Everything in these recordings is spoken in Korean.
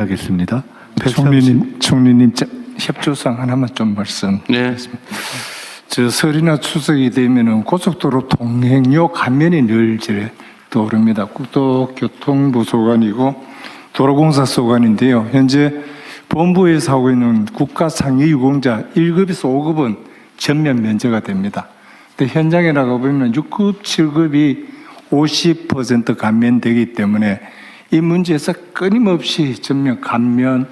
하겠습니다. 총리님 협조상 하나만 좀 말씀. 네. 저 설이나 추석이 되면은 고속도로 통행료 감면이 늘 이제 떠오릅니다. 국토교통부 소관이고 도로공사 소관인데요. 현재 본부에서 하고 있는 국가 상위 유공자 1급에서 5급은 전면 면제가 됩니다. 근데 현장에 나가 보면 6급, 7급이 50% 감면되기 때문에 이 문제에서 끊임없이 전면 감면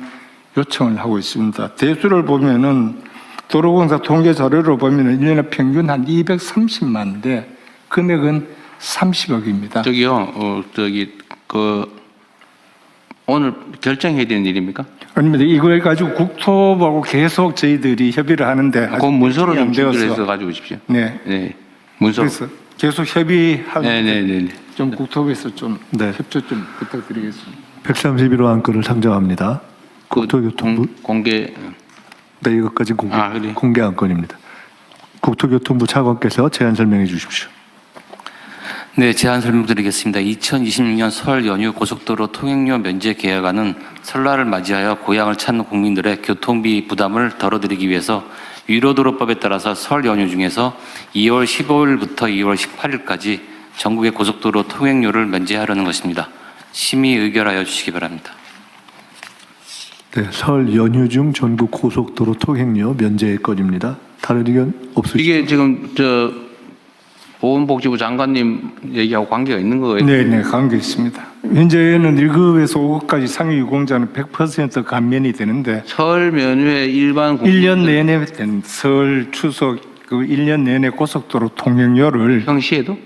요청을 하고 있습니다. 대수를 보면은 도로공사 통계 자료로 보면은 1년에 평균 한 230만인데 금액은 30억입니다. 저기요, 오늘 결정해야 되는 일입니까? 아닙니다. 이걸 가지고 국토부하고 계속 저희들이 협의를 하는데 그 문서로 좀 안 되어서. 준비해서 가지고 오십시오. 네. 네. 문서. 그래서 계속 협의하고 네네네. 좀 국토부에서 좀 네. 협조 좀 부탁드리겠습니다. 131호 안건을 상정합니다. 국토교통부 공개. 네, 이것까지 그래. 공개 안건입니다. 국토교통부 차관께서 제안 설명해 주십시오. 네, 제안 설명드리겠습니다. 2026년 설 연휴 고속도로 통행료 면제 계약안은 설날을 맞이하여 고향을 찾는 국민들의 교통비 부담을 덜어드리기 위해서 위로도로법에 따라서 설 연휴 중에서 2월 15일부터 2월 18일까지 전국의 고속도로 통행료를 면제하려는 것입니다. 심의 의결하여 주시기 바랍니다. 네, 설 연휴 중 전국 고속도로 통행료 면제의 건입니다. 다른 의견 없으시죠? 이게 지금 보건복지부 장관님 얘기하고 관계가 있는 거예요? 네, 관계 있습니다. 현재는 1급에서 5급까지 상위 유공자는 100% 감면이 되는데 설 연휴에 일반 1년 내내 된 설, 추석 그 1년 내내 고속도로 통행료를 평시에도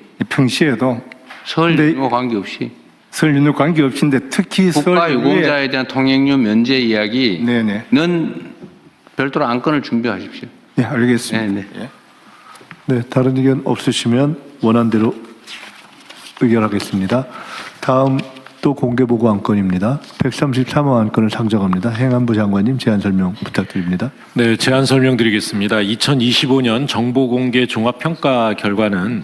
설 근데 연휴와 관계없이 설 연휴 관계없인데 특히 국가 설 유공자에 대한 통행료 면제 이야기는 네네. 별도로 안건을 준비하십시오. 네, 알겠습니다. 네네. 예. 네, 다른 의견 없으시면 원안대로 의결하겠습니다. 다음 또 공개보고 안건입니다. 133호 안건을 상정합니다. 행안부 장관님 제안 설명 부탁드립니다. 네, 제안 설명드리겠습니다. 2025년 정보공개 종합평가 결과는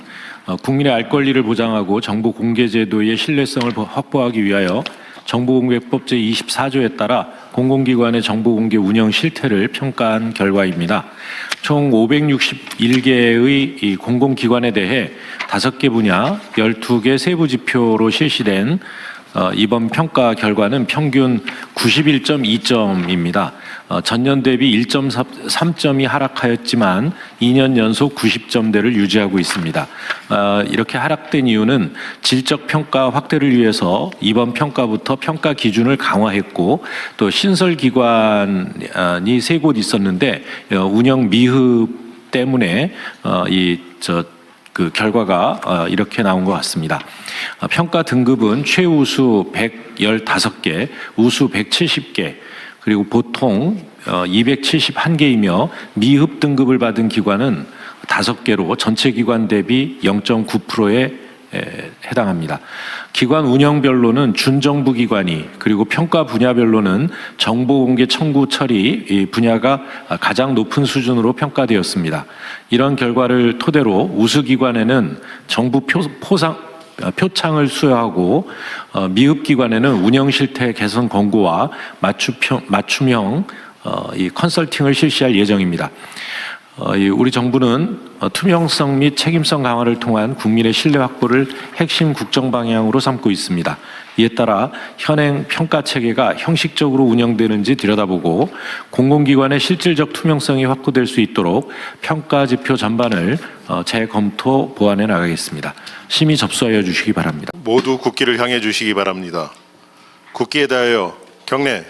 국민의 알 권리를 보장하고 정보공개제도의 신뢰성을 확보하기 위하여 정보공개법 제24조에 따라 공공기관의 정보공개 운영 실태를 평가한 결과입니다. 총 561개의 이 공공기관에 대해 5개 분야, 12개 세부 지표로 실시된 이번 평가 결과는 평균 91.2점입니다. 전년 대비 1.3점이 하락하였지만 2년 연속 90점대를 유지하고 있습니다. 이렇게 하락된 이유는 질적 평가 확대를 위해서 이번 평가부터 평가 기준을 강화했고 또 신설 기관이 3곳 있었는데 운영 미흡 때문에 그 결과가 이렇게 나온 것 같습니다. 평가 등급은 최우수 115개, 우수 170개, 그리고 보통 271개이며 미흡 등급을 받은 기관은 5개로 전체 기관 대비 0.9%에 해당합니다. 기관 운영별로는 준정부 기관이 그리고 평가 분야별로는 정보공개 청구 처리 분야가 가장 높은 수준으로 평가되었습니다. 이런 결과를 토대로 우수 기관에는 정부 표창을 수여하고 미흡 기관에는 운영 실태 개선 권고와 맞춤형 이 컨설팅을 실시할 예정입니다. 우리 정부는 투명성 및 책임성 강화를 통한 국민의 신뢰 확보를 핵심 국정 방향으로 삼고 있습니다. 이에 따라 현행 평가 체계가 형식적으로 운영되는지 들여다보고 공공기관의 실질적 투명성이 확보될 수 있도록 평가 지표 전반을 재검토 보완해 나가겠습니다. 심의 접수하여 주시기 바랍니다. 모두 국기를 향해 주시기 바랍니다. 국기에 대하여 경례.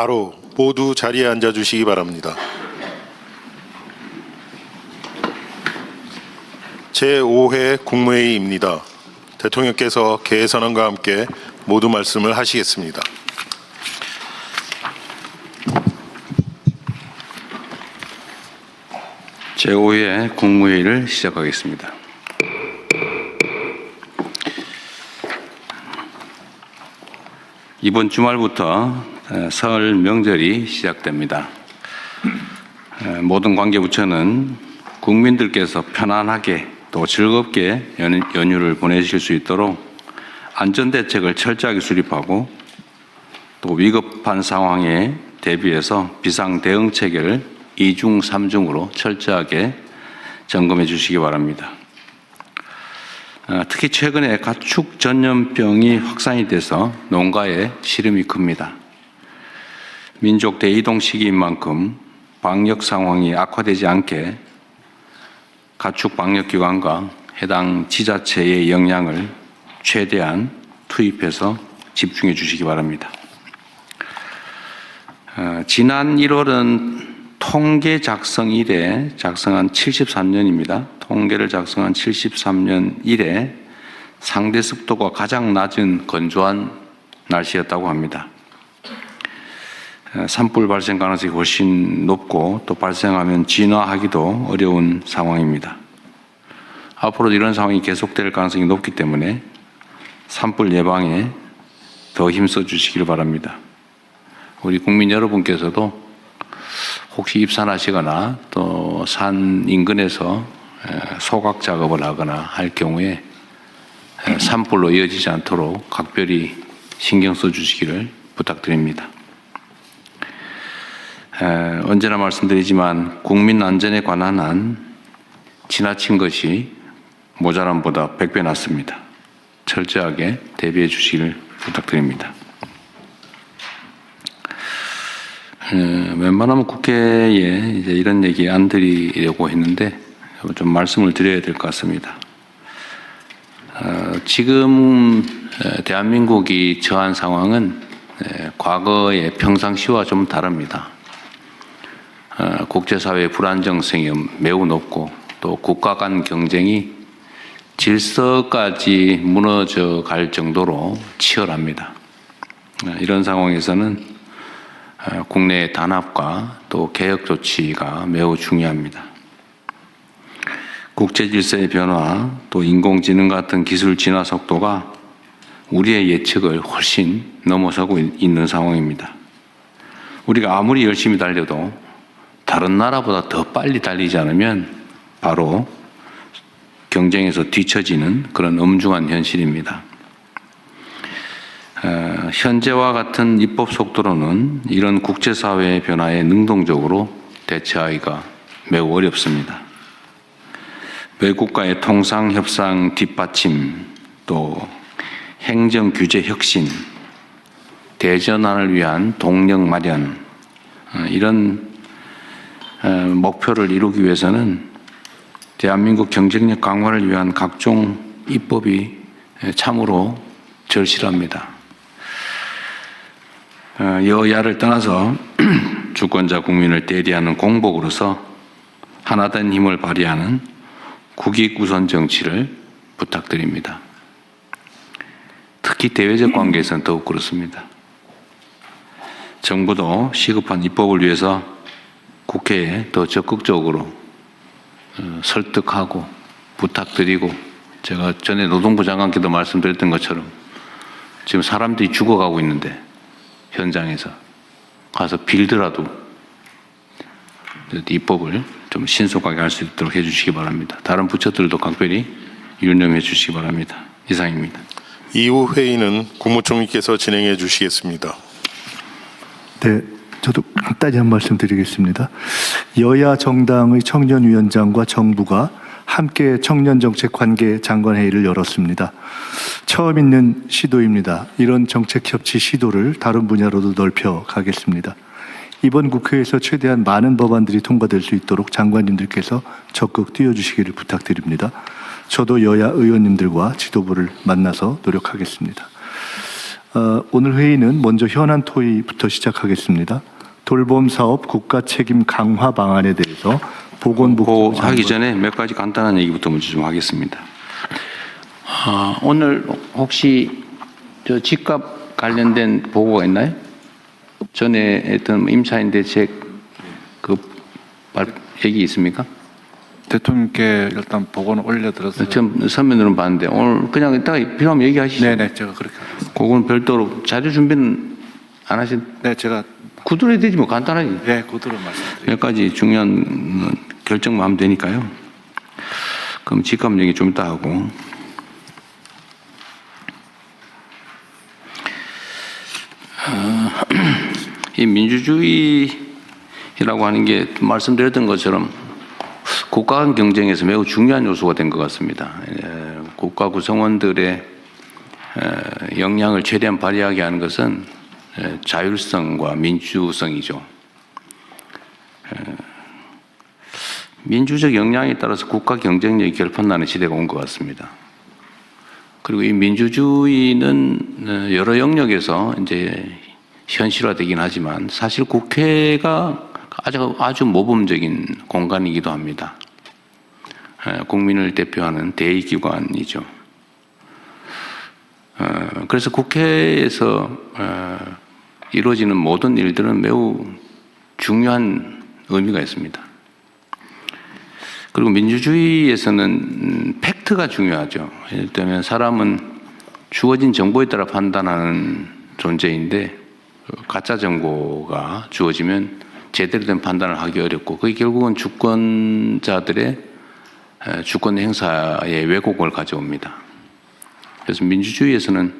바로 모두 자리에 앉아주시기 바랍니다. 제5회 국무회의입니다. 대통령께서 개회 선언과 함께 모두 말씀을 하시겠습니다. 제5회 국무회의를 시작하겠습니다. 이번 주말부터 설 명절이 시작됩니다. 모든 관계부처는 국민들께서 편안하게 또 즐겁게 연휴를 보내실 수 있도록 안전대책을 철저하게 수립하고 또 위급한 상황에 대비해서 비상대응체계를 2중, 3중으로 철저하게 점검해 주시기 바랍니다. 특히 최근에 가축 전염병이 확산이 돼서 농가에 시름이 큽니다. 민족 대이동 시기인 만큼 방역 상황이 악화되지 않게 가축 방역기관과 해당 지자체의 역량을 최대한 투입해서 집중해 주시기 바랍니다. 지난 1월은 통계 작성 이래 작성한 73년입니다. 통계를 작성한 73년 이래 상대 습도가 가장 낮은 건조한 날씨였다고 합니다. 산불 발생 가능성이 훨씬 높고 또 발생하면 진화하기도 어려운 상황입니다. 앞으로도 이런 상황이 계속될 가능성이 높기 때문에 산불 예방에 더 힘써 주시기를 바랍니다. 우리 국민 여러분께서도 혹시 입산하시거나 또 산 인근에서 소각 작업을 하거나 할 경우에 산불로 이어지지 않도록 각별히 신경 써 주시기를 부탁드립니다. 언제나 말씀드리지만 국민 안전에 관한 한 지나친 것이 모자람보다 100배 낫습니다. 철저하게 대비해 주시기를 부탁드립니다. 웬만하면 국회에 이제 이런 얘기 안 드리려고 했는데 좀 말씀을 드려야 될 것 같습니다. 지금 대한민국이 처한 상황은 과거의 평상시와 좀 다릅니다. 국제사회의 불안정성이 매우 높고 또 국가 간 경쟁이 질서까지 무너져 갈 정도로 치열합니다. 이런 상황에서는 국내의 단합과 또 개혁 조치가 매우 중요합니다. 국제 질서의 변화, 또 인공지능 같은 기술 진화 속도가 우리의 예측을 훨씬 넘어서고 있는 상황입니다. 우리가 아무리 열심히 달려도 다른 나라보다 더 빨리 달리지 않으면 바로 경쟁에서 뒤처지는 그런 엄중한 현실입니다. 현재와 같은 입법 속도로는 이런 국제사회의 변화에 능동적으로 대처하기가 매우 어렵습니다. 외국과의 통상 협상 뒷받침, 또 행정 규제 혁신, 대전환을 위한 동력 마련, 이런 목표를 이루기 위해서는 대한민국 경쟁력 강화를 위한 각종 입법이 참으로 절실합니다. 여야를 떠나서 주권자 국민을 대리하는 공복으로서 하나된 힘을 발휘하는 국익우선 정치를 부탁드립니다. 특히 대외적 관계에서는 더욱 그렇습니다. 정부도 시급한 입법을 위해서 국회에 더 적극적으로 설득하고 부탁드리고, 제가 전에 노동부 장관께도 말씀드렸던 것처럼 지금 사람들이 죽어가고 있는데 현장에서 가서 빌더라도 입법을 좀 신속하게 할 수 있도록 해주시기 바랍니다. 다른 부처들도 각별히 유념해 주시기 바랍니다. 이상입니다. 이후 회의는 국무총리께서 진행해 주시겠습니다. 네, 저도 간단히 한 말씀 드리겠습니다. 여야 정당의 청년위원장과 정부가 함께 청년정책관계 장관회의를 열었습니다. 처음 있는 시도입니다. 이런 정책협치 시도를 다른 분야로도 넓혀 가겠습니다. 이번 국회에서 최대한 많은 법안들이 통과될 수 있도록 장관님들께서 적극 뛰어주시기를 부탁드립니다. 저도 여야 의원님들과 지도부를 만나서 노력하겠습니다. 오늘 회의는 먼저 현안 토의부터 시작하겠습니다. 돌봄 사업 국가 책임 강화 방안에 대해서 보건복지부 하기 전에 몇 가지 간단한 얘기부터 먼저 좀 하겠습니다. 오늘 혹시 저 집값 관련된 보고가 있나요? 전에 했던 임차인 대책 얘기 있습니까? 대통령께 일단 보고는 올려드렸어요. 좀 서면으로 봤는데 오늘 그냥 이따가 필요하면 얘기하시죠. 네네, 제가 그렇게 하겠습니다. 그건 별도로 자료 준비는 안 하신? 네, 제가 구두로 해야 되지 뭐 간단하게. 네, 그대로 말씀드릴게요. 몇 가지 중요한 결정만 하면 되니까요. 그럼 집값 얘기 좀 이따 하고. 이 민주주의라고 하는 게 말씀드렸던 것처럼 국가 간 경쟁에서 매우 중요한 요소가 된 것 같습니다. 국가 구성원들의 역량을 최대한 발휘하게 하는 것은 자율성과 민주성이죠. 민주적 역량에 따라서 국가 경쟁력이 결판나는 시대가 온 것 같습니다. 그리고 이 민주주의는 여러 영역에서 이제 현실화되긴 하지만 사실 국회가 아주 모범적인 공간이기도 합니다. 국민을 대표하는 대의기관이죠. 그래서 국회에서 이루어지는 모든 일들은 매우 중요한 의미가 있습니다. 그리고 민주주의에서는 팩트가 중요하죠. 예를 들면 사람은 주어진 정보에 따라 판단하는 존재인데 가짜 정보가 주어지면 제대로 된 판단을 하기 어렵고 그게 결국은 주권자들의 주권 행사에 왜곡을 가져옵니다. 그래서 민주주의에서는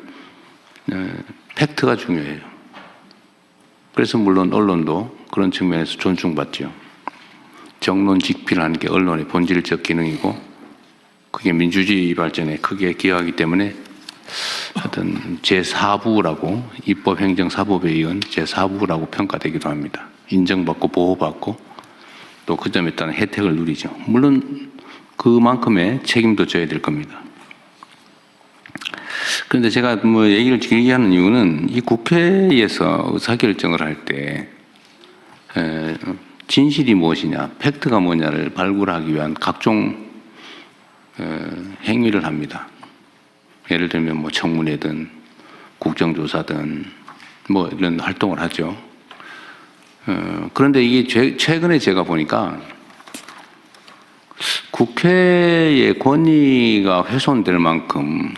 팩트가 중요해요. 그래서 물론 언론도 그런 측면에서 존중받죠. 정론직필하는 게 언론의 본질적 기능이고 그게 민주주의 발전에 크게 기여하기 때문에 어떤 제4부라고 입법행정사법에 의한 제4부라고 평가되기도 합니다. 인정받고 보호받고 또 그 점에 따른 혜택을 누리죠. 물론 그만큼의 책임도 져야 될 겁니다. 그런데 제가 뭐 얘기를 길게 하는 이유는 이 국회에서 의사결정을 할 때 진실이 무엇이냐, 팩트가 뭐냐를 발굴하기 위한 각종 행위를 합니다. 예를 들면 뭐 청문회든 국정조사든 뭐 이런 활동을 하죠. 그런데 이게 최근에 제가 보니까 국회의 권위가 훼손될 만큼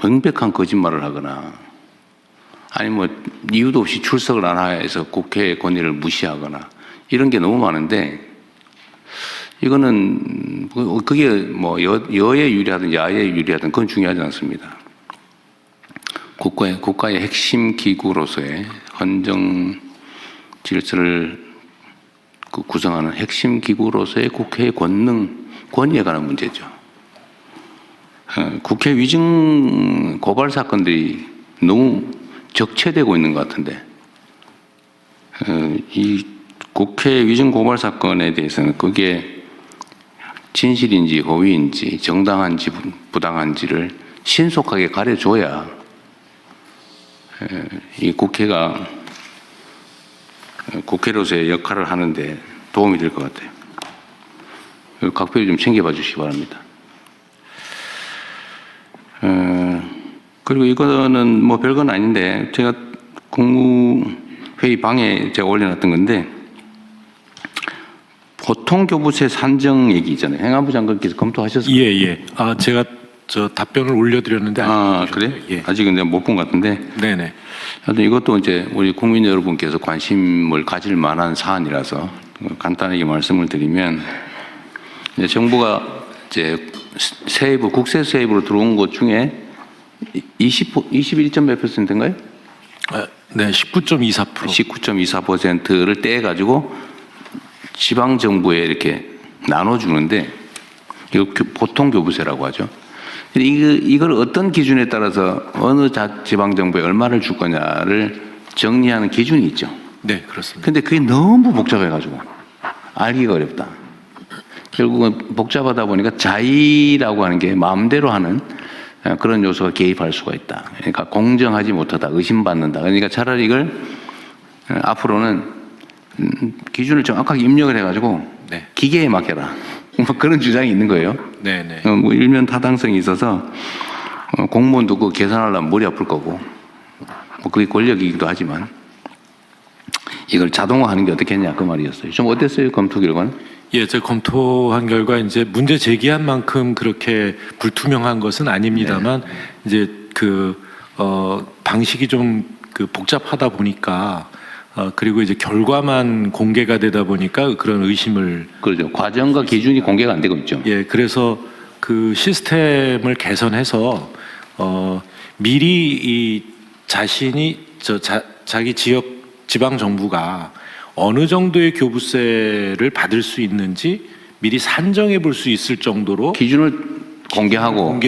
명백한 거짓말을 하거나 아니 뭐 이유도 없이 출석을 안 해서 국회의 권위를 무시하거나 이런 게 너무 많은데 이거는 그게 뭐 여에 유리하든 야에 유리하든 그건 중요하지 않습니다. 국가의 핵심 기구로서의 헌정 질서를 구성하는 핵심 기구로서의 국회의 권위에 관한 문제죠. 국회 위증 고발 사건들이 너무 적체되고 있는 것 같은데 이 국회 위증 고발 사건에 대해서는 그게 진실인지 허위인지 정당한지 부당한지를 신속하게 가려줘야 이 국회가 국회로서의 역할을 하는데 도움이 될 것 같아요. 각별히 좀 챙겨봐 주시기 바랍니다. 그리고 이거는 뭐 별건 아닌데 제가 국무회의 방에 제가 올려놨던 건데 보통교부세 산정 얘기 있잖아요. 행안부 장관께서 검토하셨어요? 예. 제가 저 답변을 올려드렸는데 그래? 예. 아직은 내가 못 본 것 같은데. 네네. 하여튼 이것도 이제 우리 국민 여러분께서 관심을 가질 만한 사안이라서 간단하게 말씀을 드리면 이제 정부가 이제 세입부 국세 세입으로 들어온 것 중에 21몇 %인가요? 네, 19.24%. 19.24%를 떼 가지고 지방 정부에 이렇게 나눠주는데 이거 보통 교부세라고 하죠. 이걸 어떤 기준에 따라서 어느 지방 정부에 얼마를 줄 거냐를 정리하는 기준이 있죠. 네, 그렇습니다. 근데 그게 너무 복잡해가지고 알기가 어렵다. 결국은 복잡하다 보니까 자의라고 하는 게 마음대로 하는 그런 요소가 개입할 수가 있다. 그러니까 공정하지 못하다, 의심받는다. 그러니까 차라리 이걸 앞으로는 기준을 정확하게 입력을 해가지고 네. 기계에 맡겨라. 뭐 그런 주장이 있는 거예요. 네네. 뭐 일면 타당성이 있어서 공무원도 그 계산하려면 머리 아플 거고, 뭐 그게 권력이기도 하지만 이걸 자동화하는 게 어떻겠냐 그 말이었어요. 좀 어땠어요 검토 결과는? 예, 제가 검토한 결과 이제 문제 제기한 만큼 그렇게 불투명한 것은 아닙니다만 이제 방식이 좀 복잡하다 보니까 그리고 이제 결과만 공개가 되다 보니까 그런 의심을 그렇죠. 과정과 기준이 공개가 안 되고 있죠. 예, 그래서 그 시스템을 개선해서 미리 이 자신이 자기 지방 정부가 어느 정도의 교부세를 받을 수 있는지 미리 산정해 볼 수 있을 정도로 기준을 공개하고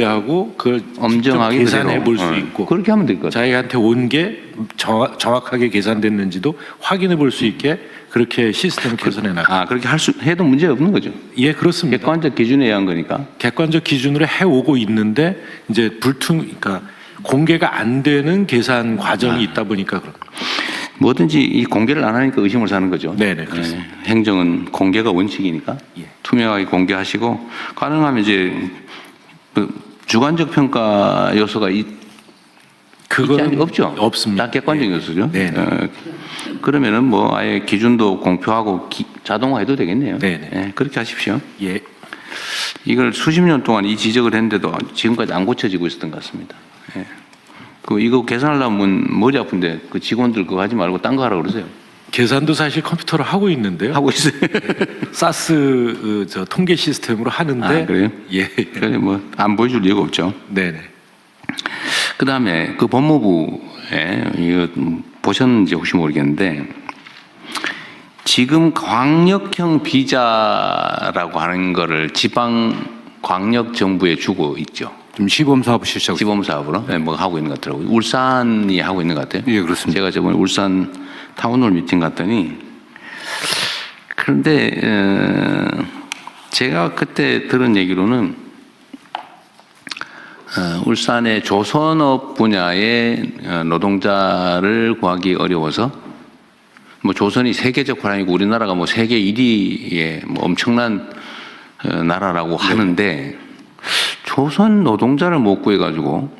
그걸 엄정하게 직접 계산해 볼 수 그대로. 있고 그렇게 하면 될 것 같아요. 자기한테 온 게 정확하게 계산됐는지도 확인해 볼 수 있게 그렇게 시스템을 개선해 나가. 그렇게 해도 문제 없는 거죠. 예, 그렇습니다. 객관적 기준에 의한 거니까. 객관적 기준으로 해오고 있는데 이제 그러니까 공개가 안 되는 계산 과정이 있다 보니까 그런. 뭐든지 이 공개를 안 하니까 의심을 사는 거죠. 네네, 그렇습니다. 행정은 공개가 원칙이니까 예. 투명하게 공개하시고 가능하면 이제 그 주관적 평가 요소가 그건 없죠. 없습니다. 다 객관적 예. 요소죠. 네네. 그러면은 뭐 아예 기준도 공표하고 자동화해도 되겠네요. 네네. 예, 그렇게 하십시오. 예. 이걸 수십 년 동안 이 지적을 했는데도 지금까지 안 고쳐지고 있었던 것 같습니다. 예. 이거 계산하려면 머리 아픈데 그 직원들 그거 하지 말고 딴 거 하라고 그러세요. 계산도 사실 컴퓨터로 하고 있는데요. 하고 있어요. 사스 통계 시스템으로 하는데. 그래요? 예. 그래 뭐 안 보여줄 이유가 없죠. 네네. 그 다음에 그 법무부에 이거 보셨는지 혹시 모르겠는데 지금 광역형 비자라고 하는 거를 지방 광역 정부에 주고 있죠. 좀 시범 사업 실시하고 시범 사업으로 뭐 하고 있는 것 같더라고요. 울산이 하고 있는 것 같아요. 예, 그렇습니다. 제가 저번에 울산 타운홀 미팅 갔더니 그런데 제가 그때 들은 얘기로는 울산의 조선업 분야의 노동자를 구하기 어려워서 뭐 조선이 세계적 화랑이고 우리나라가 뭐 세계 1위의 뭐 엄청난 나라라고 하는데 조선 노동자를 못 구해가지고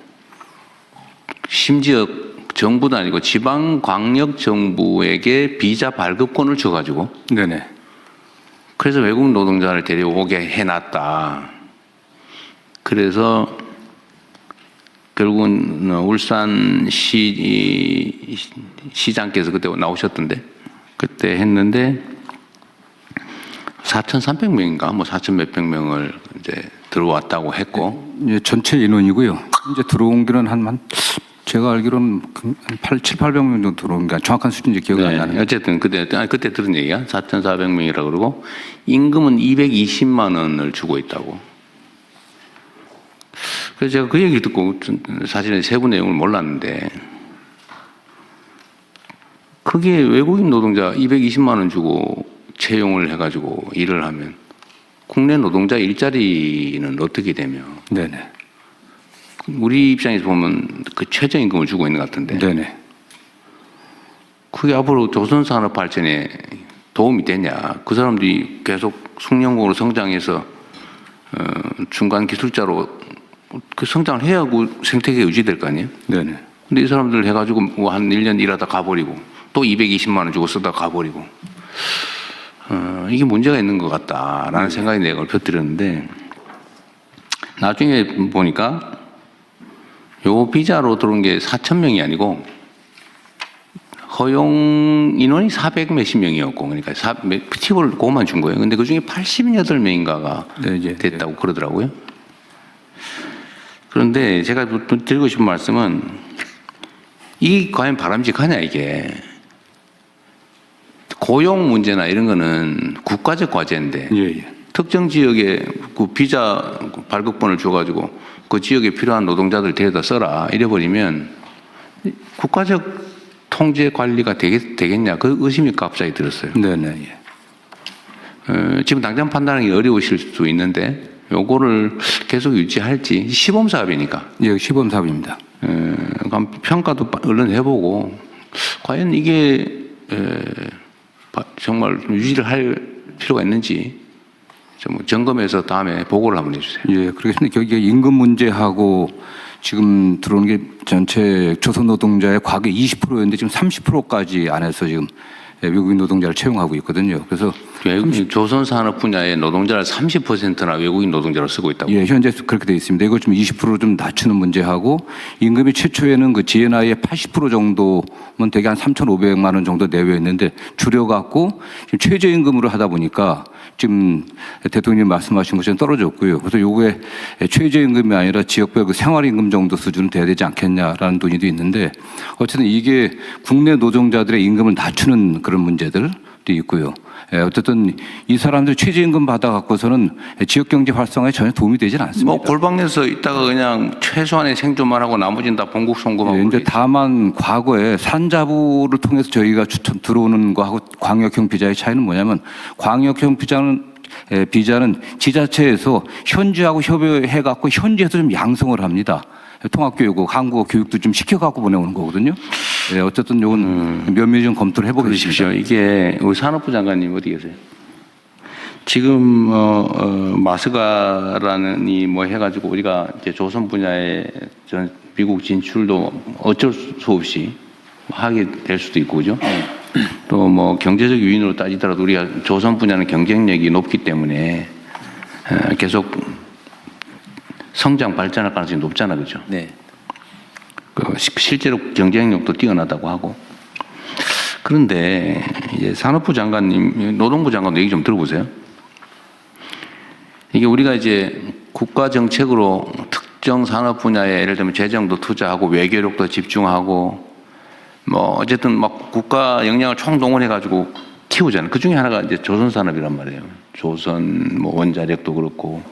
심지어 정부도 아니고 지방 광역 정부에게 비자 발급권을 줘가지고 네네. 그래서 외국 노동자를 데려오게 해놨다. 그래서 결국은 울산 시장께서 그때 나오셨던데 그때 했는데 4,300명인가 뭐 4,000 몇백 명을 이제 들어왔다고 했고 예, 전체 인원이고요. 이제 들어온 게는 한 제가 알기로는 한 7,800명 정도 들어온 게 정확한 수준인지 기억이 안 나네요. 어쨌든 그때 들은 얘기야 4,400명이라고 그러고 임금은 220만 원을 주고 있다고. 그래서 제가 그 얘기를 듣고 사실은 세부 내용을 몰랐는데 그게 외국인 노동자 220만 원 주고 채용을 해가지고 일을 하면 국내 노동자 일자리는 어떻게 되며 네네. 우리 입장에서 보면 그 최저임금을 주고 있는 것 같은데 네네. 그게 앞으로 조선산업 발전에 도움이 되냐 그 사람들이 계속 숙련공으로 성장해서 중간 기술자로 그 성장을 해야 하고 생태계가 유지될 거 아니에요? 네네. 근데 이 사람들 해가지고 뭐 한 1년 일하다 가버리고 또 220만 원 주고 쓰다 가버리고 이게 문제가 있는 것 같다라는 생각이 내가 얼핏 들었는데 나중에 보니까 요 비자로 들어온 게 4,000명이 아니고 허용 인원이 400 몇십 명이었고 그러니까 팁을 그것만 준 거예요. 근데 그 중에 88명인가가 네, 이제 됐다고 그러더라고요. 그런데 제가 드리고 싶은 말씀은 이게 과연 바람직하냐 이게 고용 문제나 이런 거는 국가적 과제인데 예. 특정 지역에 그 비자 발급권을 줘가지고 그 지역에 필요한 노동자들 데려다 써라 이래버리면 국가적 통제 관리가 되겠냐 그 의심이 갑자기 들었어요. 네네. 예. 지금 당장 판단하기 어려우실 수 있는데 요거를 계속 유지할지 시범 사업이니까 예, 시범 사업입니다. 그럼 평가도 얼른 해보고 과연 이게 정말 유지를 할 필요가 있는지 좀 점검해서 다음에 보고를 한번 해주세요. 예, 그렇겠습니다. 여기가 임금 문제하고 지금 들어오는 게 전체 조선 노동자의 과거 20%였는데 지금 30%까지 안에서 지금 외국인 노동자를 채용하고 있거든요. 그래서 조선 산업 분야의 노동자를 30%나 외국인 노동자로 쓰고 있다고. 예, 현재 그렇게 되어 있습니다. 이걸 좀 20% 좀 낮추는 문제하고 임금이 최초에는 그 GNI의 80% 정도면 되게 한 3,500만 원 정도 내외였는데 줄여갖고 지금 최저임금으로 하다 보니까 지금 대통령님 말씀하신 것처럼 떨어졌고요. 그래서 요게 최저임금이 아니라 지역별 그 생활임금 정도 수준은 돼야 되지 않겠냐라는 논의도 있는데 어쨌든 이게 국내 노동자들의 임금을 낮추는 그런 문제들도 있고요. 어쨌든 이 사람들 최저임금 받아갖고서는 지역경제 활성화에 전혀 도움이 되지는 않습니다. 뭐 골방에서 있다가 그냥 최소한의 생존만 하고 나머지는 다 본국 송금하고. 예, 이제 다만 과거에 산자부를 통해서 저희가 추천 들어오는 거하고 광역형 비자의 차이는 뭐냐면 광역형 비자는 지자체에서 현지하고 협의해갖고 현지에서 좀 양성을 합니다. 통합교육고 한국어 교육도 좀 시켜갖고 보내오는 거거든요. 예, 어쨌든 이건 면밀히 좀 검토를 해보겠습니다. 그러십시오. 이게 우리 산업부 장관님 어디 계세요? 지금 마스가라는 이 뭐 해가지고 우리가 이제 조선 분야의 전 미국 진출도 어쩔 수 없이 하게 될 수도 있고 그죠? 또 뭐 경제적 요인으로 따지더라도 우리가 조선 분야는 경쟁력이 높기 때문에 계속 성장 발전할 가능성이 높잖아, 그죠? 네. 실제로 경쟁력도 뛰어나다고 하고. 그런데 이제 산업부 장관님, 노동부 장관도 얘기 좀 들어보세요. 이게 우리가 이제 국가 정책으로 특정 산업 분야에 예를 들면 재정도 투자하고 외교력도 집중하고 뭐 어쨌든 막 국가 역량을 총동원해가지고 키우잖아요. 그 중에 하나가 이제 조선산업이란 말이에요. 조선 뭐 원자력도 그렇고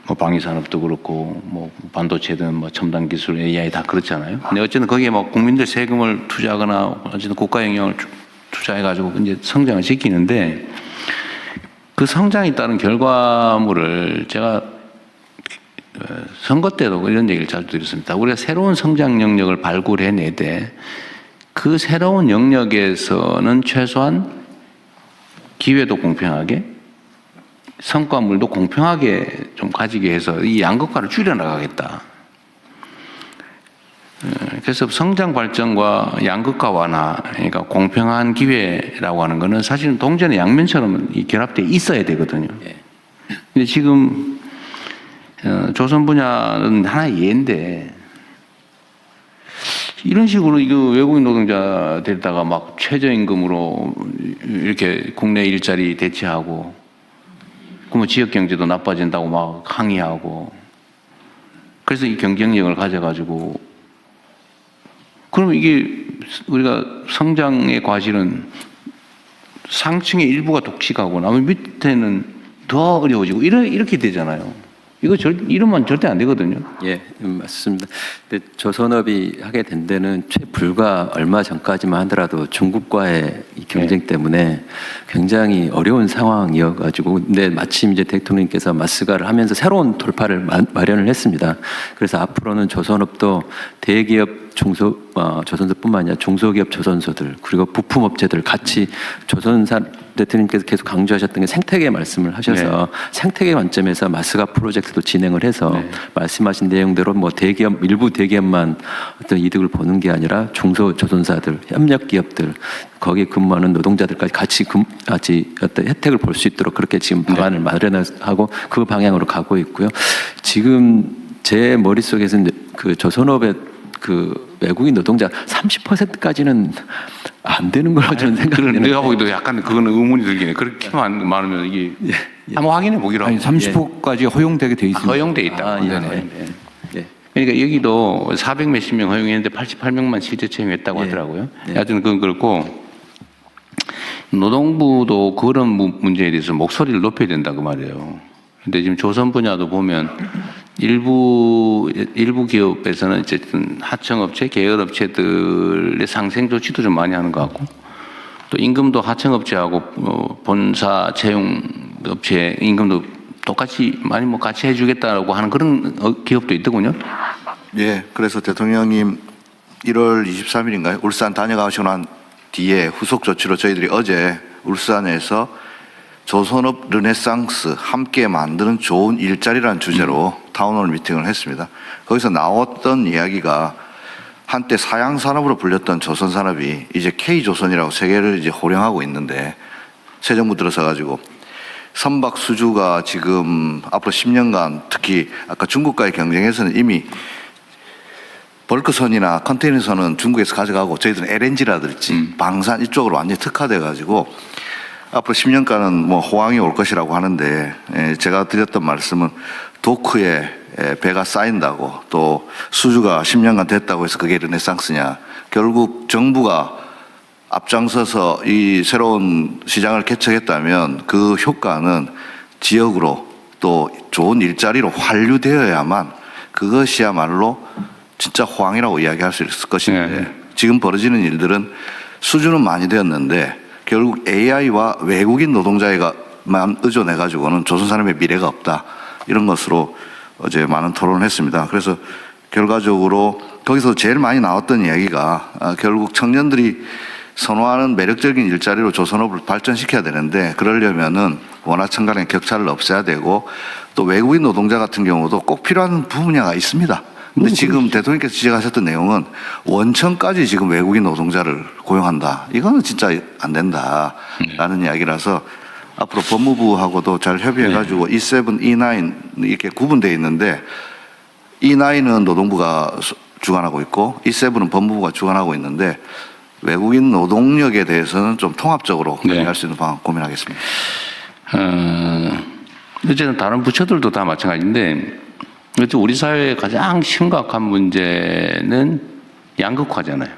뭐 방위산업도 그렇고 뭐 반도체든 뭐 첨단 기술 AI 다 그렇잖아요. 근데 어쨌든 거기에 뭐 국민들 세금을 투자하거나 어쨌든 국가 영향을 투자해가지고 이제 성장을 시키는데 그 성장에 따른 결과물을 제가 선거 때도 이런 얘기를 자주 드렸습니다. 우리가 새로운 성장 영역을 발굴해내되 그 새로운 영역에서는 최소한 기회도 공평하게 성과물도 공평하게 좀 가지게 해서 이 양극화를 줄여나가겠다. 그래서 성장 발전과 양극화 완화, 그러니까 공평한 기회라고 하는 것은 사실은 동전의 양면처럼 결합되어 있어야 되거든요. 근데 지금 조선 분야는 하나의 예인데 이런 식으로 이거 외국인 노동자 데려다가 막 최저임금으로 이렇게 국내 일자리 대체하고 그러면 지역 경제도 나빠진다고 막 항의하고 그래서 이 경쟁력을 가져가지고 그러면 이게 우리가 성장의 과실은 상층의 일부가 독식하고 나머지 밑에는 더 어려워지고 이렇게 되잖아요. 이러면 절대 안 되거든요. 예, 맞습니다. 근데 조선업이 하게 된 데는 불과 얼마 전까지만 하더라도 중국과의 이 경쟁 때문에 굉장히 어려운 상황이어가지고, 근데 마침 이제 대통령께서 마스가를 하면서 새로운 돌파를 마련을 했습니다. 그래서 앞으로는 조선업도 대기업 조선소뿐만 아니라 중소기업 조선소들 그리고 부품업체들 같이 대통령께서 계속 강조하셨던 게 생태계 말씀을 하셔서 생태계 관점에서 마스가 프로젝트도 진행을 해서 말씀하신 내용대로 뭐 일부 대기업만 어떤 이득을 보는 게 아니라 중소조선사들, 협력기업들 거기에 근무하는 노동자들까지 같이 어떤 혜택을 볼 수 있도록 그렇게 지금 방안을 마련하고 그 방향으로 가고 있고요. 지금 제 머릿속에서는 그 조선업의 그 외국인 노동자 30%까지는 안 되는 걸로 저는 생각해요. 내가 보기도 약간 그거는 의문이 들긴 해. 그렇게만 많으면 이게 한번 확인해 보기로 하고. 아니 30%까지 허용되게 돼 있습니다. 허용돼 있다. 예. 그러니까 여기도 400 몇십 명 허용했는데 88명만 실제 채용했다고 하더라고요. 하여튼 그건 그렇고 노동부도 그런 문제에 대해서 목소리를 높여야 된다 그 말이에요. 근데 지금 조선 분야도 보면 일부 기업에서는 어쨌든 하청업체, 계열업체들의 상생 조치도 좀 많이 하는 것 같고 또 임금도 하청업체하고 본사 채용업체 임금도 똑같이 많이 뭐 같이 해주겠다라고 하는 그런 기업도 있더군요. 예, 그래서 대통령님 1월 23일인가요? 울산 다녀가시고 난 뒤에 후속 조치로 저희들이 어제 울산에서 조선업 르네상스 함께 만드는 좋은 일자리라는 주제로 타운홀 미팅을 했습니다. 거기서 나왔던 이야기가 한때 사양산업으로 불렸던 조선산업이 이제 K조선이라고 세계를 이제 호령하고 있는데 새 정부 들어서 가지고 선박 수주가 지금 앞으로 10년간 특히 아까 중국과의 경쟁에서는 이미 벌크선이나 컨테이너선은 중국에서 가져가고 저희들은 LNG라든지 방산 이쪽으로 완전히 특화돼 가지고 앞으로 10년간은 뭐 호황이 올 것이라고 하는데 제가 드렸던 말씀은 도크에 배가 쌓인다고 또 수주가 10년간 됐다고 해서 그게 르네상스냐. 결국 정부가 앞장서서 이 새로운 시장을 개척했다면 그 효과는 지역으로 또 좋은 일자리로 환류되어야만 그것이야말로 진짜 호황이라고 이야기할 수 있을 것인데 지금 벌어지는 일들은 수주는 많이 되었는데 결국 AI와 외국인 노동자에게만 의존해가지고는 조선산업의 미래가 없다. 이런 것으로 어제 많은 토론을 했습니다. 그래서 결과적으로 거기서 제일 많이 나왔던 이야기가 결국 청년들이 선호하는 매력적인 일자리로 조선업을 발전시켜야 되는데 그러려면은 원화청 간의 격차를 없애야 되고 또 외국인 노동자 같은 경우도 꼭 필요한 분야가 있습니다. 근데 지금 대통령께서 지적하셨던 내용은 원청까지 지금 외국인 노동자를 고용한다. 이거는 진짜 안 된다라는 이야기라서 앞으로 법무부하고도 잘 협의해가지고 E7, E9 이렇게 구분되어 있는데 E9은 노동부가 주관하고 있고 E7은 법무부가 주관하고 있는데 외국인 노동력에 대해서는 좀 통합적으로 관리할 수 있는 방안 고민하겠습니다. 어쨌든 다른 부처들도 다 마찬가지인데 우리 사회의 가장 심각한 문제는 양극화잖아요.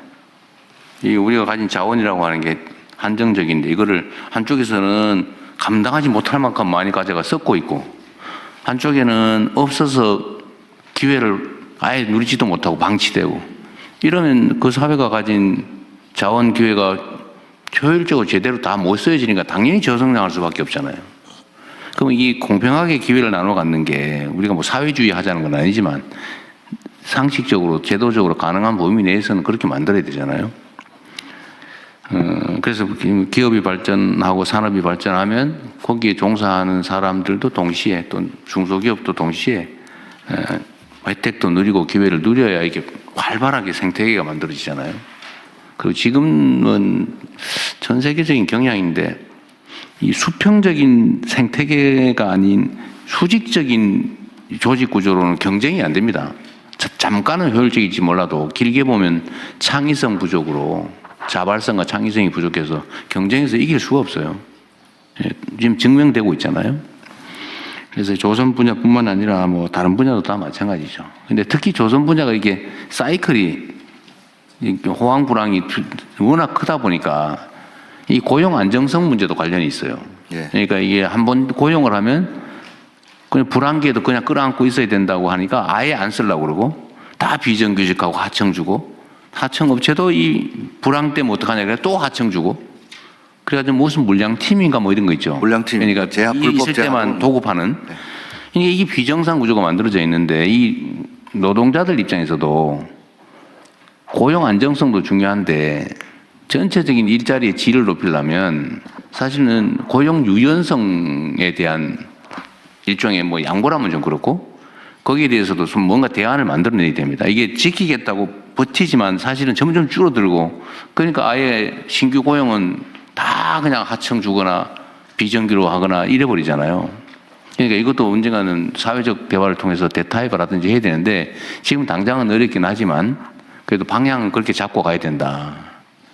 이 우리가 가진 자원이라고 하는 게 한정적인데 이거를 한쪽에서는 감당하지 못할 만큼 많이 가져가 썩고 있고 한쪽에는 없어서 기회를 아예 누리지도 못하고 방치되고 이러면 그 사회가 가진 자원 기회가 효율적으로 제대로 다 못 쓰여지니까 당연히 저성장할 수밖에 없잖아요. 그럼 이 공평하게 기회를 나눠 갖는 게 우리가 뭐 사회주의 하자는 건 아니지만 상식적으로 제도적으로 가능한 범위 내에서는 그렇게 만들어야 되잖아요. 그래서 기업이 발전하고 산업이 발전하면 거기에 종사하는 사람들도 동시에 또 중소기업도 동시에 혜택도 누리고 기회를 누려야 이게 활발하게 생태계가 만들어지잖아요. 그리고 지금은 전 세계적인 경향인데 이 수평적인 생태계가 아닌 수직적인 조직 구조로는 경쟁이 안 됩니다. 잠깐은 효율적일지 몰라도 길게 보면 창의성 부족으로 자발성과 창의성이 부족해서 경쟁에서 이길 수가 없어요. 지금 증명되고 있잖아요. 그래서 조선 분야뿐만 아니라 뭐 다른 분야도 다 마찬가지죠. 근데 특히 조선 분야가 이게 사이클이 호황 불황이 워낙 크다 보니까 이 고용 안정성 문제도 관련이 있어요. 그러니까 이게 한번 고용을 하면 그냥 불황기에도 그냥 끌어안고 있어야 된다고 하니까 아예 안 쓰려고 그러고 다 비정규직하고 하청 주고 하청업체도 이 불황 때문에 어떡하냐 그래 또 하청 주고 그래가지고 무슨 물량팀인가 뭐 이런 거 있죠. 물량팀. 그러니까 이게 있을 때만 도급하는 이게 비정상 구조가 만들어져 있는데 이 노동자들 입장에서도 고용 안정성도 중요한데 전체적인 일자리의 질을 높이려면 사실은 고용 유연성에 대한 일종의 뭐 양보라면 좀 그렇고 거기에 대해서도 좀 뭔가 대안을 만들어내야 됩니다. 이게 지키겠다고 버티지만 사실은 점점 줄어들고 그러니까 아예 신규 고용은 다 그냥 하청 주거나 비정규로 하거나 이래버리잖아요. 그러니까 이것도 언젠가는 사회적 대화를 통해서 대타협을 해야 되는데 지금 당장은 어렵긴 하지만 그래도 방향은 그렇게 잡고 가야 된다.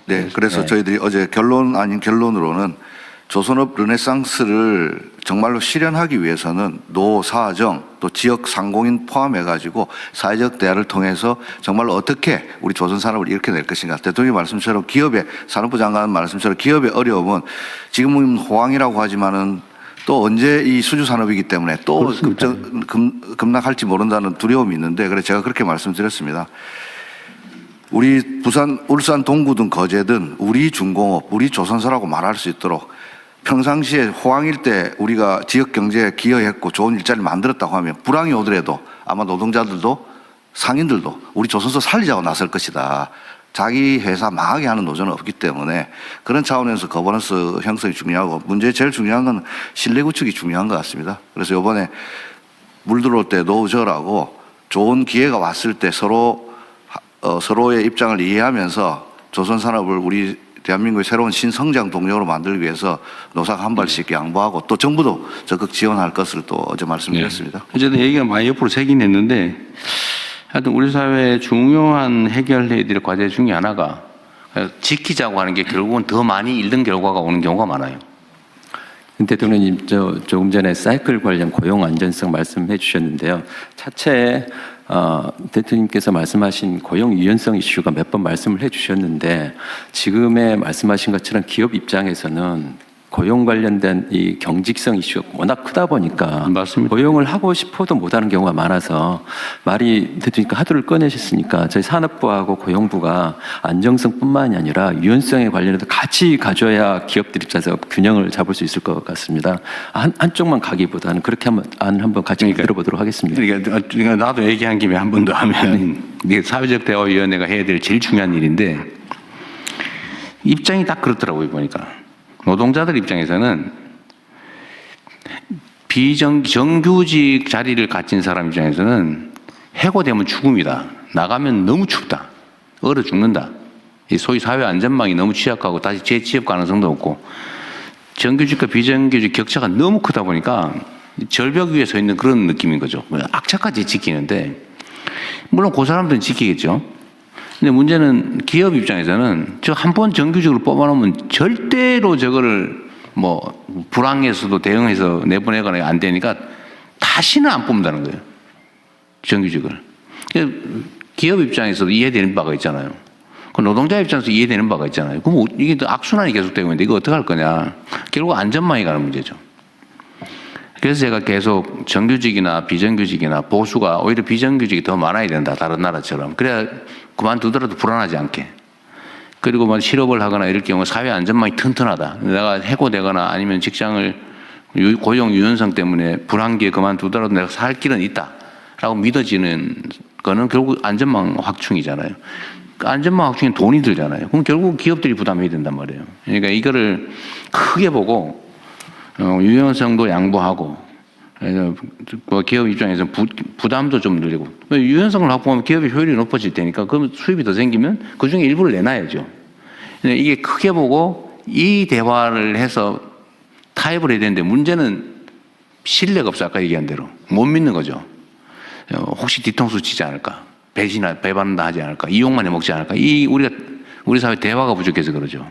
네, 그래서 저희들이 어제 결론 아닌 결론으로는 조선업 르네상스를 정말로 실현하기 위해서는 노사정 또 지역 상공인 포함해가지고 사회적 대화를 통해서 정말로 어떻게 우리 조선 산업을 일으켜낼 것인가. 대통령 말씀처럼 기업의 산업부 장관 말씀처럼 기업의 어려움은 지금은 호황이라고 하지만은 또 언제 이 수주 산업이기 때문에 또 급락할지 모른다는 두려움이 있는데 그래서 제가 그렇게 말씀드렸습니다. 우리 부산, 울산, 동구 등 거제든 우리 중공업, 우리 조선소라고 말할 수 있도록 평상시에 호황일 때 우리가 지역 경제에 기여했고 좋은 일자리를 만들었다고 하면 불황이 오더라도 아마 노동자들도 상인들도 우리 조선소 살리자고 나설 것이다. 자기 회사 망하게 하는 노조는 없기 때문에 그런 차원에서 거버넌스 형성이 중요하고 문제의 제일 중요한 건 신뢰 구축이 중요한 것 같습니다. 그래서 이번에 물 들어올 때 노저라고 좋은 기회가 왔을 때 서로의 입장을 이해하면서 조선 산업을 우리 대한민국의 새로운 신성장 동력으로 만들기 위해서 노사가 한 발씩 양보하고 또 정부도 적극 지원할 것을 또 어제 말씀드렸습니다. 어쨌든 얘기가 많이 옆으로 새긴 했는데 하여튼 우리 사회의 중요한 해결해야 될 과제 중에 하나가 지키자고 하는 게 결국은 더 많이 잃는 결과가 오는 경우가 많아요. 대통령님, 조금 전에 사이클 관련 고용 안전성 말씀해 주셨는데요. 차체에 대통령님께서 말씀하신 고용 유연성 이슈가 몇 번 말씀을 해 주셨는데 지금의 말씀하신 것처럼 기업 입장에서는 고용 관련된 이 경직성 이슈가 워낙 크다 보니까 맞습니다. 고용을 하고 싶어도 못하는 경우가 많아서 말이 대통령님께서 하도를 꺼내셨으니까 저희 산업부하고 고용부가 안정성뿐만이 아니라 유연성에 관련해서 같이 가져야 기업들 입장에서 균형을 잡을 수 있을 것 같습니다. 한쪽만 가기보다는 그렇게 한번 같이 들어보도록 하겠습니다. 그러니까 나도 얘기한 김에 한 번 더 하면 이게 사회적 대화위원회가 해야 될 제일 중요한 일인데 입장이 딱 그렇더라고요 보니까. 노동자들 입장에서는 정규직 자리를 가진 사람 입장에서는 해고되면 죽음이다. 나가면 너무 춥다. 얼어 죽는다. 이 소위 사회 안전망이 너무 취약하고 다시 재취업 가능성도 없고 정규직과 비정규직 격차가 너무 크다 보니까 절벽 위에 서 있는 그런 느낌인 거죠. 악착같이 지키는데 물론 그 사람들은 지키겠죠. 근데 문제는 기업 입장에서는 저 한 번 정규직으로 뽑아놓으면 절대로 저거를 뭐 불황에서도 대응해서 내보내거나 안 되니까 다시는 안 뽑는다는 거예요. 정규직을. 기업 입장에서도 이해되는 바가 있잖아요. 노동자 입장에서 이해되는 바가 있잖아요. 그럼 이게 또 악순환이 계속되고 있는데 이거 어떻게 할 거냐. 결국 안전망이 가는 문제죠. 그래서 제가 계속 정규직이나 비정규직이나 보수가 오히려 비정규직이 더 많아야 된다. 다른 나라처럼. 그래야 그만두더라도 불안하지 않게. 그리고 뭐 실업을 하거나 이럴 경우 사회 안전망이 튼튼하다. 내가 해고되거나 아니면 직장을 고용 유연성 때문에 불안기에 그만두더라도 내가 살 길은 있다. 라고 믿어지는 거는 결국 안전망 확충이잖아요. 안전망 확충에 돈이 들잖아요. 그럼 결국 기업들이 부담해야 된단 말이에요. 그러니까 이거를 크게 보고 유연성도 양보하고 기업 입장에서 부담도 좀 늘리고 유연성을 확보하면 기업의 효율이 높아질 테니까 그럼 수입이 더 생기면 그중에 일부를 내놔야죠. 이게 크게 보고 이 대화를 해서 타협을 해야 되는데 문제는 신뢰가 없어. 아까 얘기한 대로 못 믿는 거죠. 혹시 뒤통수 치지 않을까, 배반한다 하지 않을까, 이용만 해먹지 않을까. 우리 사회 대화가 부족해서 그러죠.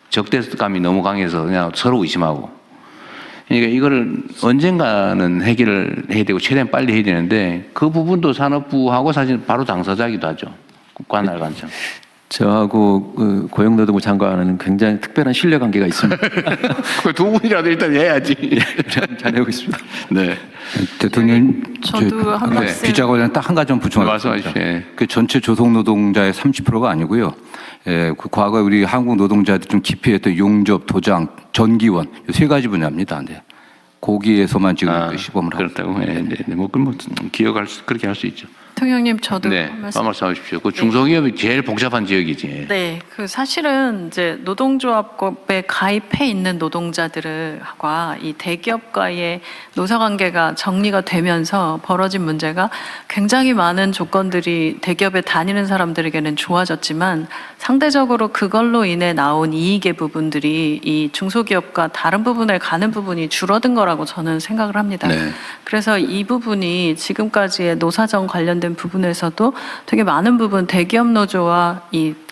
적대감이 너무 강해서 그냥 서로 의심하고. 그러니까 이거를 언젠가는 해결을 해야 되고 최대한 빨리 해야 되는데 그 부분도 산업부하고 사실 바로 당사자이기도 하죠. 관할 관청. 저하고 그 고용노동부 장관은 굉장히 특별한 신뢰관계가 있습니다. 그 두 분이라도 일단 해야지. 잘하고 있습니다. 네. 대통령, 저도 한 말씀. 비자관련 딱 한 가지 좀 부총하겠습니다. 말씀하십시오. 예. 그 전체 조속 노동자의 30%가 아니고요. 그 과거에 우리 한국 노동자들 좀 기피했던 용접, 도장, 전기원 이 세 가지 분야입니다. 네. 거기에서만 지금 시범을 하고 그렇다고. 네, 네. 뭐 그렇게 할 수 있죠. 대통령님, 저도 네, 한 말씀. 말씀하십시오. 그 중소기업이 제일 복잡한 지역이지. 네, 그 사실은 이제 노동조합법에 가입해 있는 노동자들과 이 대기업과의 노사관계가 정리가 되면서 벌어진 문제가 굉장히 많은 조건들이 대기업에 다니는 사람들에게는 좋아졌지만 상대적으로 그걸로 인해 나온 이익의 부분들이 이 중소기업과 다른 부분에 가는 부분이 줄어든 거라고 저는 생각을 합니다. 네. 그래서 이 부분이 지금까지의 노사정 관련된 부분에서도 되게 많은 부분 대기업 노조와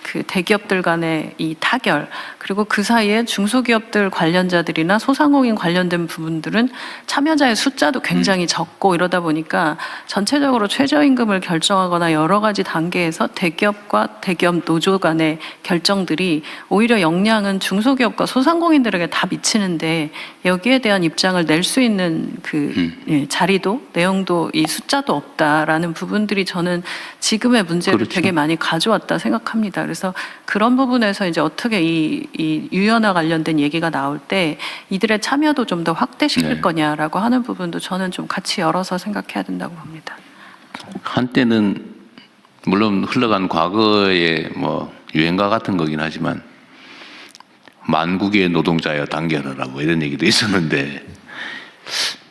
그 대기업들 간의 이 타결, 그리고 그 사이에 중소기업들 관련자들이나 소상공인 관련된 부분들은 참여자의 숫자도 굉장히 적고 이러다 보니까 전체적으로 최저임금을 결정하거나 여러 가지 단계에서 대기업과 대기업 노조 간의 결정들이 오히려 영향은 중소기업과 소상공인들에게 다 미치는데 여기에 대한 입장을 낼 수 있는 자리도 내용도 이 숫자도 없다라는 부분들이 저는 지금의 문제를 그렇죠. 되게 많이 가져왔다 생각합니다. 그래서 그래서 그런 부분에서 이제 어떻게 이 유연화 관련된 얘기가 나올 때 이들의 참여도 좀 더 확대시킬 네. 거냐라고 하는 부분도 저는 좀 같이 열어서 생각해야 된다고 봅니다. 한때는 물론 흘러간 과거의 뭐 유행가 같은 거긴 하지만 만국의 노동자여 단결하라 뭐 이런 얘기도 있었는데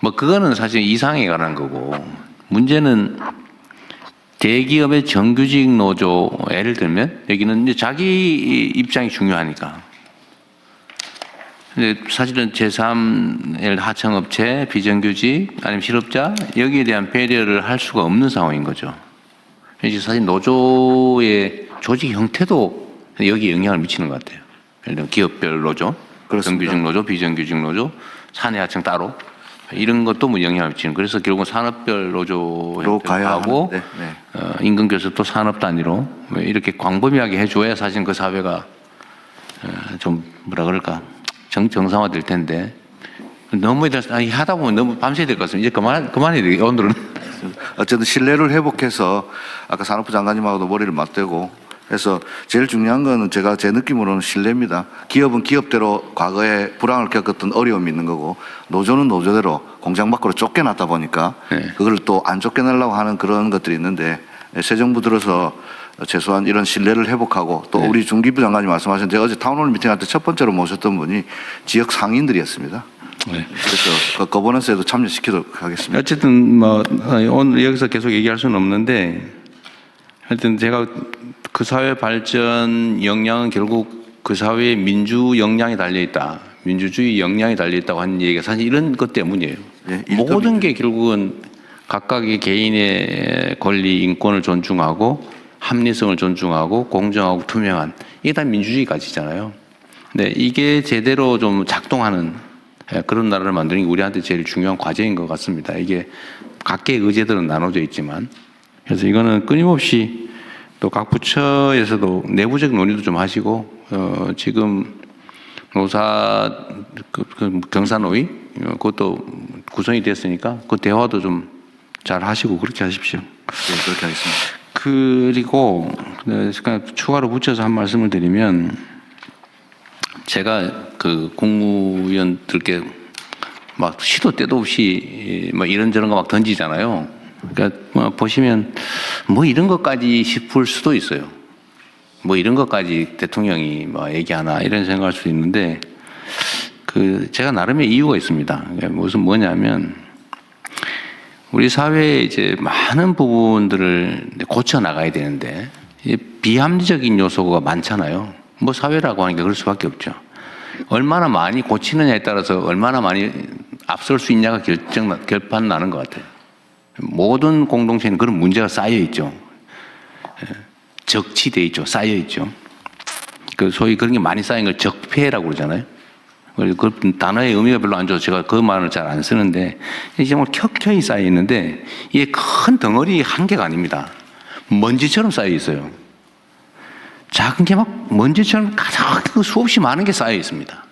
뭐 그거는 사실 이상에 관한 거고 문제는 대기업의 정규직 노조 예를 들면 여기는 이제 자기 입장이 중요하니까 근데 사실은 제3 하청업체, 비정규직 아니면 실업자 여기에 대한 배려를 할 수가 없는 상황인 거죠. 이제 사실 노조의 조직 형태도 여기에 영향을 미치는 것 같아요. 예를 들면 기업별 노조, 그렇습니다. 정규직 노조, 비정규직 노조, 사내 하청 따로 이런 것도 뭐 영향을 미치는. 그래서 결국은 산업별 노조 로 가야 하고 하는데, 네. 임금 교섭도 산업 단위로 이렇게 광범위하게 해줘야 사실 그 사회가 좀 뭐라 그럴까 정상화될 텐데 너무 하다 보면 너무 밤새야 될 것 같습니다. 이제 그만해야 되겠 오늘은. 어쨌든 신뢰를 회복해서 아까 산업부 장관님하고도 머리를 맞대고 해서 제일 중요한 거는 제가 제 느낌으로는 신뢰입니다. 기업은 기업대로 과거에 불황을 겪었던 어려움이 있는 거고 노조는 노조대로 공장 밖으로 쫓겨났다 보니까 네. 그걸 또 안 쫓겨내려고 하는 그런 것들이 있는데 새 정부 들어서 최소한 이런 신뢰를 회복하고 또 네. 우리 중기부 장관님 말씀하신 제가 어제 타운홀 미팅할 때 첫 번째로 모셨던 분이 지역 상인들이었습니다. 네. 그래서 그 거버넌스에도 참여시키도록 하겠습니다. 어쨌든 뭐 오늘 여기서 계속 얘기할 수는 없는데 하여튼 제가 그 사회 발전 역량은 결국 그 사회의 민주 역량이 달려 있다. 민주주의 역량이 달려 있다고 하는 얘기가 사실 이런 것 때문이에요. 네, 모든 게 결국은 각각의 개인의 권리, 인권을 존중하고 합리성을 존중하고 공정하고 투명한 이게 다 민주주의 가치잖아요. 근데 이게 제대로 좀 작동하는 그런 나라를 만드는 게 우리한테 제일 중요한 과제인 것 같습니다. 이게 각계의 의제들은 나눠져 있지만 그래서 이거는 끊임없이 또 각 부처에서도 내부적 논의도 좀 하시고 지금 노사 경사노위 그것도 구성이 됐으니까 그 대화도 좀 잘 하시고 그렇게 하십시오. 네, 그렇게 하겠습니다. 그리고 추가로 붙여서 한 말씀을 드리면 제가 그 국무위원들께 막 시도 때도 없이 뭐 이런저런 거 막 던지잖아요. 그러니까 뭐 보시면 뭐 이런 것까지 싶을 수도 있어요. 뭐 이런 것까지 대통령이 뭐 얘기하나 이런 생각할 수 있는데 그 제가 나름의 이유가 있습니다. 무슨 뭐냐면 우리 사회에 이제 많은 부분들을 고쳐 나가야 되는데 비합리적인 요소가 많잖아요. 뭐 사회라고 하는 게 그럴 수밖에 없죠. 얼마나 많이 고치느냐에 따라서 얼마나 많이 앞설 수 있냐가 결판 나는 것 같아요. 모든 공동체는 그런 문제가 쌓여 있죠. 적치돼 있죠. 쌓여 있죠. 그 소위 그런 게 많이 쌓인 걸 적폐라고 그러잖아요. 그 단어의 의미가 별로 안 좋아서 제가 그 말을 잘 안 쓰는데 이게 정말 켜켜이 쌓여 있는데 이게 큰 덩어리 한 개가 아닙니다. 먼지처럼 쌓여 있어요. 작은 게 막 먼지처럼 가득 수없이 많은 게 쌓여 있습니다.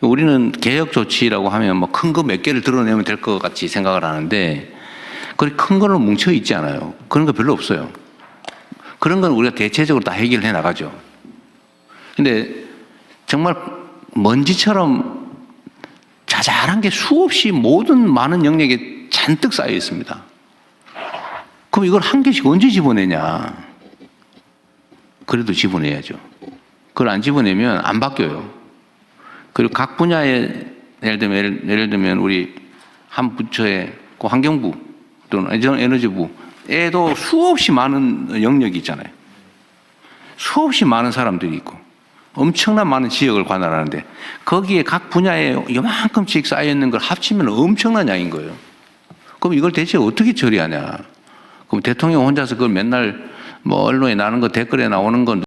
우리는 개혁 조치라고 하면 뭐 큰 거 몇 개를 드러내면 될 것 같이 생각을 하는데 그렇게 큰 거로 뭉쳐 있지 않아요. 그런 거 별로 없어요. 그런 건 우리가 대체적으로 다 해결해 나가죠. 근데 정말 먼지처럼 자잘한 게 수없이 모든 많은 영역에 잔뜩 쌓여 있습니다. 그럼 이걸 한 개씩 언제 집어내냐? 그래도 집어내야죠. 그걸 안 집어내면 안 바뀌어요. 그리고 각 분야에 예를 들면 우리 한 부처의 그 환경부 또는 에너지부에도 수없이 많은 영역이 있잖아요. 수없이 많은 사람들이 있고 엄청난 많은 지역을 관할하는데 거기에 각 분야에 요만큼씩 쌓여있는 걸 합치면 엄청난 양인 거예요. 그럼 이걸 대체 어떻게 처리하냐? 그럼 대통령 혼자서 그걸 맨날 뭐 언론에 나는 거 댓글에 나오는 건